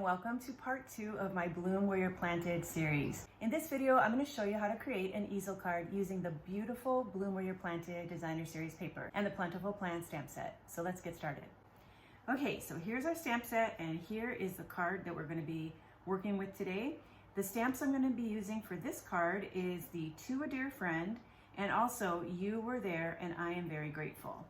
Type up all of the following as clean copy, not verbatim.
welcome to part 2 of my Bloom Where You're Planted series. In this video, I'm going to show you how to create an easel card using the beautiful Bloom Where You're Planted designer series paper and the Plentiful Plan stamp set. So let's get started. Okay, so here's our stamp set and here is the card that we're going to be working with today. The stamps I'm going to be using for this card is the To a Dear Friend and also You Were There and I Am Very Grateful.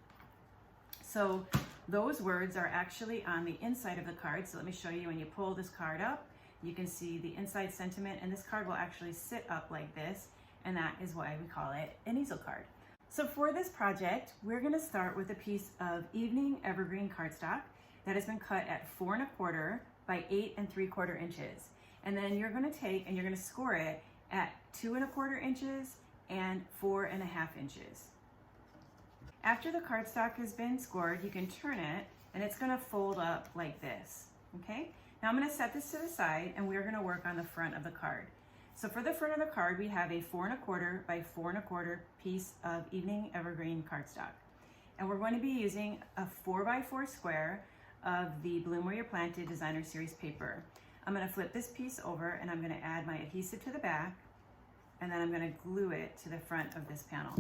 So those words are actually on the inside of the card. So let me show you. When you pull this card up, you can see the inside sentiment, and this card will actually sit up like this, and that is why we call it an easel card. So for this project, we're going to start with a piece of Evening Evergreen cardstock that has been cut at 4 1/4 by 8 3/4 inches. And then you're going to take and you're going to score it at 2 1/4 inches and 4 1/2 inches. After the cardstock has been scored, you can turn it and it's going to fold up like this. Okay, now I'm going to set this to the side and we're going to work on the front of the card. So for the front of the card, we have a 4 1/4 by 4 1/4 piece of Evening Evergreen cardstock. And we're going to be using a 4 by 4 square of the Bloom Where You're Planted designer series paper. I'm going to flip this piece over and I'm going to add my adhesive to the back, and then I'm going to glue it to the front of this panel.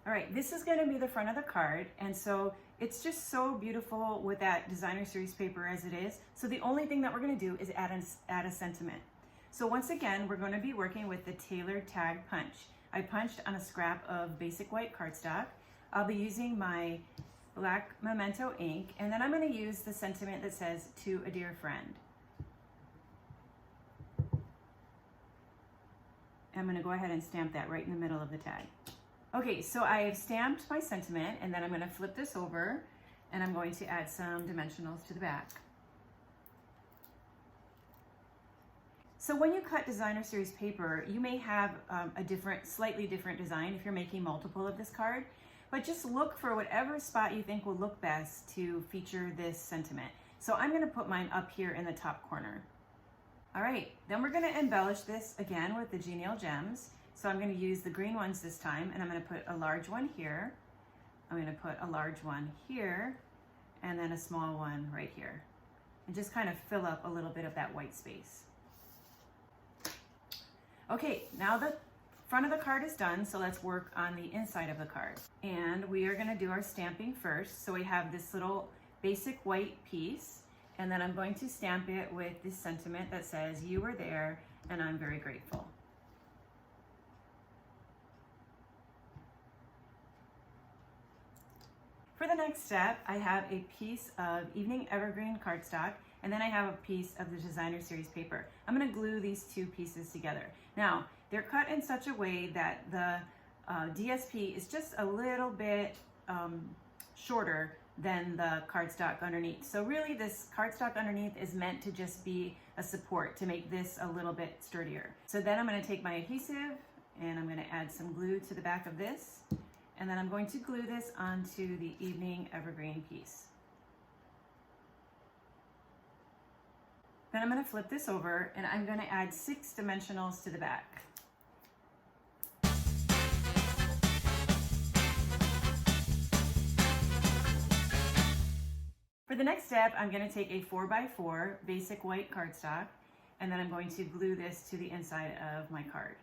All right, this is going to be the front of the card, and so it's just so beautiful with that designer series paper as it is. So the only thing that we're going to do is add a sentiment. So once again, we're going to be working with the tailored tag punch. I punched on a scrap of basic white cardstock. I'll be using my black Memento ink, and then I'm going to use the sentiment that says To a Dear Friend. I'm going to go ahead and stamp that right in the middle of the tag. Okay, so I have stamped my sentiment, and then I'm going to flip this over and I'm going to add some dimensionals to the back. So when you cut designer series paper, you may have a slightly different design if you're making multiple of this card, but just look for whatever spot you think will look best to feature this sentiment. So I'm going to put mine up here in the top corner. All right, then we're going to embellish this again with the Genial Gems. So I'm going to use the green ones this time, and I'm going to put a large one here. I'm going to put a large one here, and then a small one right here. And just kind of fill up a little bit of that white space. Okay, now the front of the card is done, so let's work on the inside of the card. And we are going to do our stamping first. So we have this little basic white piece, and then I'm going to stamp it with this sentiment that says, You Were There, and I'm Very Grateful. For the next step, I have a piece of Evening Evergreen cardstock, and then I have a piece of the designer series paper. I'm going to glue these two pieces together. Now, they're cut in such a way that the DSP is just a little bit shorter than the cardstock underneath. So really, this cardstock underneath is meant to just be a support to make this a little bit sturdier. So then I'm going to take my adhesive and I'm going to add some glue to the back of this. And then I'm going to glue this onto the Evening Evergreen piece. Then I'm going to flip this over and I'm going to add 6 dimensionals to the back. For the next step, I'm going to take a 4 by 4 basic white cardstock, and then I'm going to glue this to the inside of my card.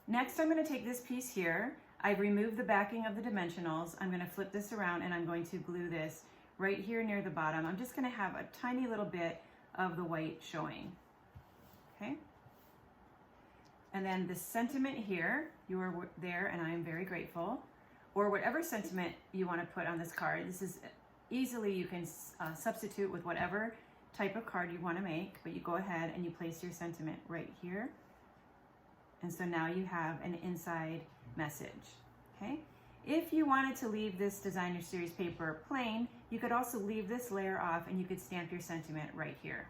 Next, I'm going to take this piece here. I've removed the backing of the dimensionals. I'm going to flip this around and I'm going to glue this right here near the bottom. I'm just going to have a tiny little bit of the white showing. Okay? And then the sentiment here, You Were There and I Am Very Grateful, or whatever sentiment you want to put on this card. This is easily, you can substitute with whatever type of card you want to make, but you go ahead and you place your sentiment right here. And so now you have an inside message, okay? If you wanted to leave this designer series paper plain, you could also leave this layer off and you could stamp your sentiment right here.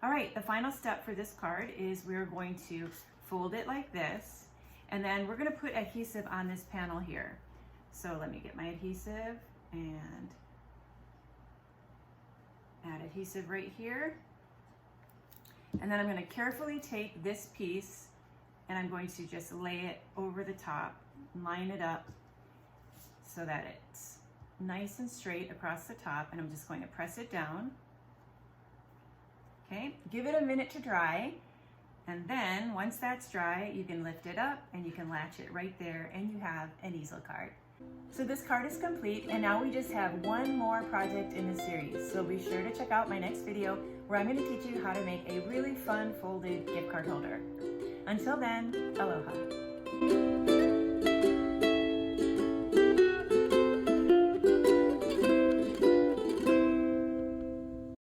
All right, the final step for this card is we're going to fold it like this, and then we're gonna put adhesive on this panel here. So let me get my adhesive and add adhesive right here. And then I'm going to carefully take this piece and I'm going to just lay it over the top, line it up so that it's nice and straight across the top, and I'm just going to press it down. Okay, give it a minute to dry, and then once that's dry, you can lift it up and you can latch it right there and you have an easel card. So this card is complete, and now we just have one more project in the series. So be sure to check out my next video where I'm going to teach you how to make a really fun folded gift card holder. Until then, aloha.